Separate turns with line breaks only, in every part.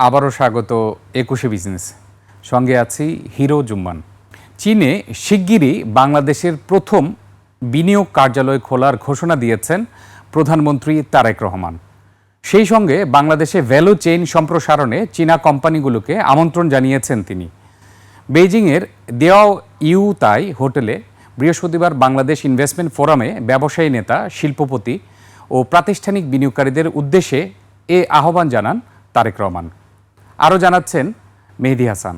আবারও স্বাগত ২১ বিজনেস। সঙ্গে আছি হিরো জুম্মান। চীনে শিগগিরই বাংলাদেশের প্রথম বিনিয়োগ কার্যালয় খোলার ঘোষণা দিয়েছেন প্রধানমন্ত্রী তারেক রহমান। সেই সঙ্গে বাংলাদেশে ভ্যালু চেইন সম্প্রসারণে চীনা কোম্পানিগুলোকে আমন্ত্রণ জানিয়েছেন তিনি। বেইজিংয়ের দেওয়াও ইউ তাই হোটেলে বৃহস্পতিবার বাংলাদেশ ইনভেস্টমেন্ট ফোরামে ব্যবসায়ী নেতা, শিল্পপতি ও প্রাতিষ্ঠানিক বিনিয়োগকারীদের উদ্দেশ্যে এ আহ্বান জানান তারেক রহমান। আরও জানাচ্ছেন মেহেদী হাসান।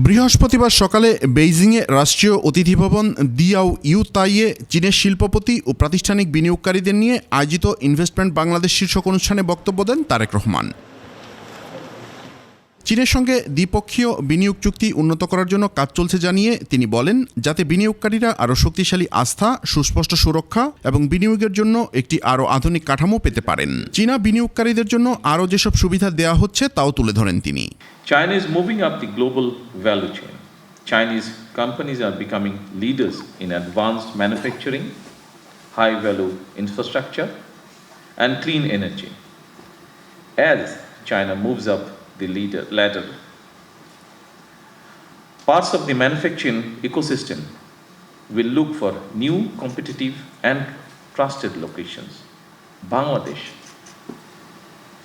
বৃহস্পতিবার সকালে বেইজিংয়ে রাষ্ট্রীয় অতিথি ভবন দিয়াও ইউ তাইয়ে চীনের শিল্পপতি ও প্রাতিষ্ঠানিক বিনিয়োগকারীদের নিয়ে আয়োজিত ইনভেস্টমেন্ট বাংলাদেশ শীর্ষক অনুষ্ঠানে বক্তব্য দেন তারেক রহমান। চীনের সঙ্গে দ্বিপক্ষীয় বিনিয়োগ চুক্তি উন্নত করার জন্য কাজ চলছে জানিয়ে তিনি বলেন, যাতে বিনিয়োগকারীরা আরও শক্তিশালী আস্থা, সুস্পষ্ট সুরক্ষা এবং বিনিয়োগের জন্য একটি আরও আধুনিক কাঠামো পেতে পারেন। চীনা বিনিয়োগকারীদের জন্য আরও যেসব সুবিধা দেওয়া হচ্ছে তাও তুলে ধরেন তিনি।
China is moving up the global value chain. Chinese companies are becoming leaders in advanced manufacturing, high-value infrastructure, and clean energy. As China moves up the ladder, parts of the manufacturing ecosystem will look for new, competitive, and trusted locations. Bangladesh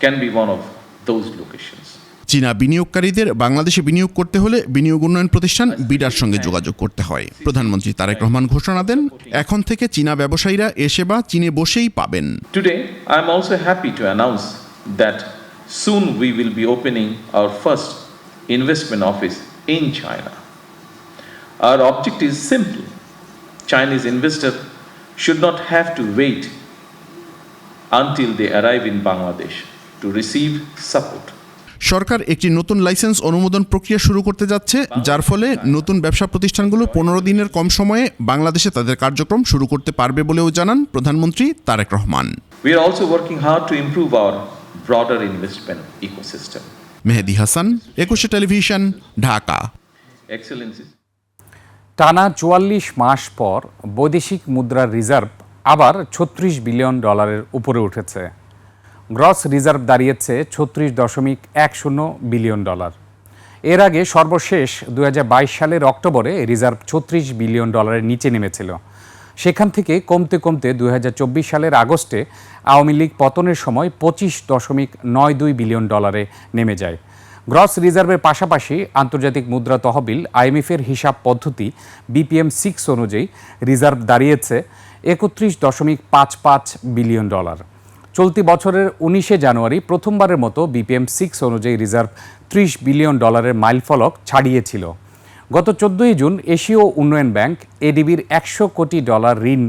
can be one of those locations.
চীনা বিনিয়োগকারীদের বাংলাদেশে বিনিয়োগ করতে হলে বিনিয়োগ উন্নয়ন প্রতিষ্ঠান বিডার সঙ্গে যোগাযোগ করতে হয়। প্রধানমন্ত্রী তারেক রহমান ঘোষণা দেন, এখন থেকে চীনা ব্যবসায়ীরা এ সেবা চীনে বসেই পাবেন।
Today, I am also happy to announce that soon we will be opening our first investment office in China. Our object is simple. Chinese investors should not have to wait until they arrive in Bangladesh to receive support.
সরকার একটি নতুন licence অনুমোদন প্রক্রিয়া শুরু করতে যাচ্ছে, যার ফলে নতুন ব্যবসা প্রতিষ্ঠানগুলো 15 দিনের কম সময়ে বাংলাদেশে তাদের কার্যক্রম শুরু করতে পারবে বলেও জানান প্রধানমন্ত্রী Tarique Rahman.
We are also working hard to improve our broader investment ecosystem.
Mehedi Hasan, 21 television, Dhaka.
Excellencies.
টানা 44 মাস পর বৈদেশিক মুদ্রার রিজার্ভ আবার $36 বিলিয়ন উপরে উঠেছে। গ্রস রিজার্ভ দাঁড়িয়েছে $36.10 বিলিয়ন। এর আগে সর্বশেষ 2022 সালের অক্টোবরে রিজার্ভ $36 বিলিয়ন নিচে নেমেছিল। সেখান থেকে কমতে কমতে 2024 সালের আগস্টে আওয়ামী লীগ পতনের সময় $25.92 বিলিয়ন নেমে যায়। গ্রস রিজার্ভের পাশাপাশি আন্তর্জাতিক মুদ্রা তহবিল IMF-এর হিসাব পদ্ধতি BPM-6 অনুযায়ী রিজার্ভ দাঁড়িয়েছে $31.55 বিলিয়ন। চলতি বছরের 19 জানুয়ারি প্রথমবারের মতো BPM-6 অনুযায়ী রিজার্ভ $30 বিলিয়ন মাইলফলক ছাড়িয়েছিল। গত 14 জুন এশীয় উন্নয়ন ব্যাংক ADB-র $100 কোটি ঋণ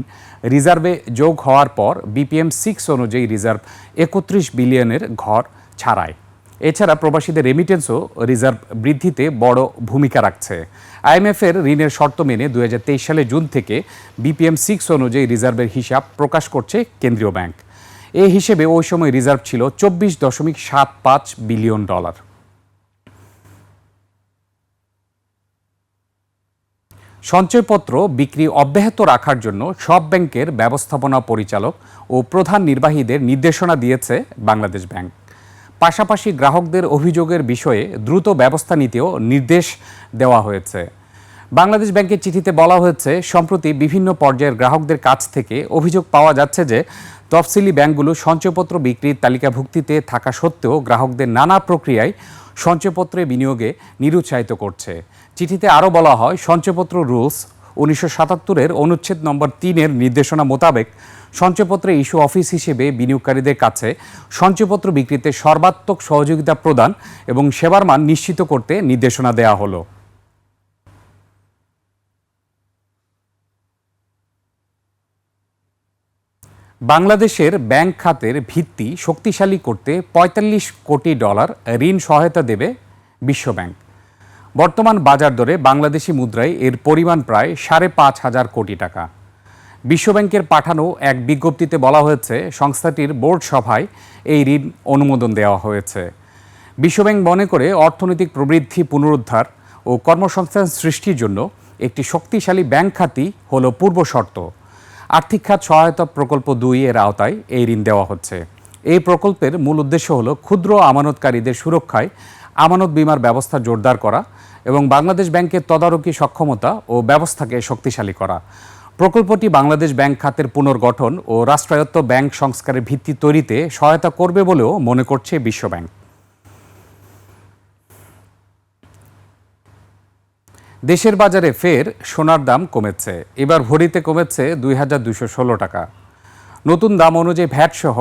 রিজার্ভে যোগ হওয়ার পর BPM-6 অনুযায়ী রিজার্ভ 31 বিলিয়নের ঘর ছাড়ায়। এছাড়া প্রবাসীদের রেমিটেন্সও রিজার্ভ বৃদ্ধিতে বড় ভূমিকা রাখছে। IMF-এর ঋণের শর্ত মেনে 2023 সালে জুন থেকে BPM-6 অনুযায়ী রিজার্ভের হিসাব প্রকাশ করছে কেন্দ্রীয় ব্যাংক। এই হিসেবে ওই সময় রিজার্ভ ছিল $24.75 বিলিয়ন। সঞ্চয়পত্র বিক্রি অব্যাহত রাখার জন্য সব ব্যাংকের ব্যবস্থাপনা পরিচালক ও প্রধান নির্বাহীদের নির্দেশনা দিয়েছে বাংলাদেশ ব্যাংক। পাশাপাশি গ্রাহকদের অভিযোগের বিষয়ে দ্রুত ব্যবস্থা নিতেও নির্দেশ দেওয়া হয়েছে। বাংলাদেশ ব্যাংকের চিঠিতে বলা হয়েছে, সম্প্রতি বিভিন্ন পর্যায়ের গ্রাহকদের কাছ থেকে অভিযোগ পাওয়া যাচ্ছে যে তফসিলি ব্যাংকগুলো সঞ্চয়পত্র বিক্রির তালিকাভুক্তিতে থাকা সত্ত্বেও গ্রাহকদের নানা প্রক্রিয়ায় সঞ্চয়পত্রে বিনিয়োগে নিরুৎসাহিত করছে। চিঠিতে আরও বলা হয়, সঞ্চয়পত্র রুলস 1977-এর অনুচ্ছেদ নম্বর 3-এর নির্দেশনা মোতাবেক সঞ্চয়পত্রে ইস্যু অফিস হিসেবে বিনিয়োগকারীদের কাছে সঞ্চয়পত্র বিক্রিতে সর্বাত্মক সহযোগিতা প্রদান এবং সেবার মান নিশ্চিত করতে নির্দেশনা দেওয়া হলো। বাংলাদেশের ব্যাংক খাতের ভিত্তি শক্তিশালী করতে $45 কোটি ঋণ সহায়তা দেবে বিশ্বব্যাংক। বর্তমান বাজার দরে বাংলাদেশি মুদ্রায় এর পরিমাণ প্রায় 5,500 কোটি টাকা। বিশ্বব্যাংকের পাঠানো এক বিজ্ঞপ্তিতে বলা হয়েছে, সংস্থাটির বোর্ড সভায় এই ঋণ অনুমোদন দেওয়া হয়েছে। বিশ্বব্যাংক মনে করে অর্থনৈতিক প্রবৃদ্ধি পুনরুদ্ধার ও কর্মসংস্থান সৃষ্টির জন্য একটি শক্তিশালী ব্যাংক খাতই হল পূর্ব শর্ত। আর্থিক খাত সহায়তা প্রকল্প 2 এর আওতায় এই ঋণ দেওয়া হচ্ছে। এই প্রকল্পের মূল উদ্দেশ্য হল ক্ষুদ্র আমানতকারীদের সুরক্ষায় আমানত বীমার ব্যবস্থা জোরদার করা এবং বাংলাদেশ ব্যাংকের তদারকি সক্ষমতা ও ব্যবস্থাকে শক্তিশালী করা। প্রকল্পটি বাংলাদেশ ব্যাংক খাতের পুনর্গঠন ও রাষ্ট্রায়ত্ত ব্যাংক সংস্কারের ভিত্তি তৈরিতে সহায়তা করবে বলেও মনে করছে বিশ্বব্যাংক। দেশের বাজারে ফের সোনার দাম কমেছে। এবার ভরিতে কমেছে ২,২১৬ টাকা। নতুন দাম অনুযায়ী ভ্যাট সহ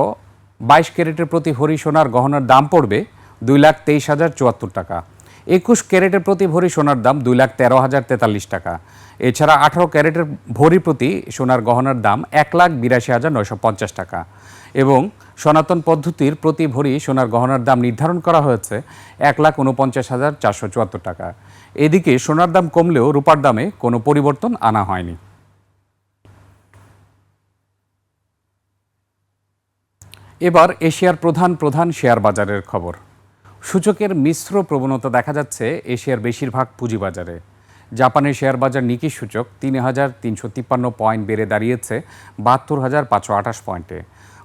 ২২ ক্যারেটের প্রতি ভরি সোনার গহনার দাম পড়বে ২,২৩,০৭৪ টাকা। ২১ ক্যারেটের প্রতি ভরি সোনার দাম ২,১৩,০৪৩ টাকা। এছাড়া ১৮ ক্যারেটের ভরি প্রতি সোনার গহনার দাম ১,৮২,৯৫০ টাকা এবং সনাতন পদ্ধতির প্রতি ভরি সোনার গহনার দাম নির্ধারণ করা হয়েছে ১,৪৯,৪৭৪ টাকা। এদিকে সোনার দাম কমলেও রূপার দামে কোনো পরিবর্তন আনা হয়নি। এবার এশিয়ার প্রধান শেয়ার বাজারের খবর। সূচকের মিশ্র প্রবণতা দেখা যাচ্ছে এশিয়ার বেশিরভাগ পুঁজিবাজারে। জাপানের শেয়ার বাজার নিকি সূচক ৩,৩৫৩ পয়েন্ট বেড়ে দাঁড়িয়েছে ৭২,৫২৮ পয়েন্টে।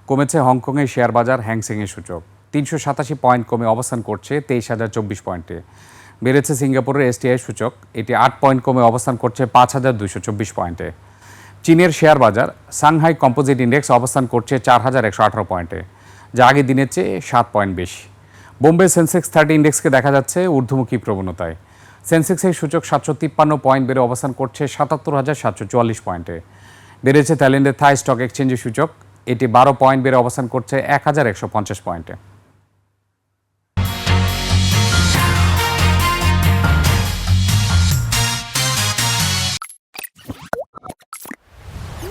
কমেছে হংকংয়ের শেয়ার বাজার হ্যাংসেংয়ের সূচক ৩৮৭ পয়েন্ট কমে অবস্থান করছে ২৩,০২৪ পয়েন্টে। বেড়েছে সিঙ্গাপুরের এসটিআই সূচক, এটি ৮ পয়েন্ট কমে অবস্থান করছে ৫,২২৪ পয়েন্টে। চীনের শেয়ার বাজার সাংহাই কম্পোজিট ইন্ডেক্স অবস্থান করছে ৪,১১৮ পয়েন্টে, যা আগের দিনের চেয়ে ৭ পয়েন্ট বেশি। বোম্বে সেন্সেক্স 30 ইন্ডেক্সকে দেখা যাচ্ছে ঊর্ধ্বমুখী প্রবণতায়। সেন্সেক্সের সূচক ৭৫৩ পয়েন্ট বেড়ে অবস্থান করছে ৭৭,৭৪৪ পয়েন্টে। বেড়েছে থাইল্যান্ডের থাই স্টক এক্সচেঞ্জের সূচক, এটি ১২ পয়েন্ট বেড়ে অবস্থান করছে ১,১৫০ পয়েন্টে।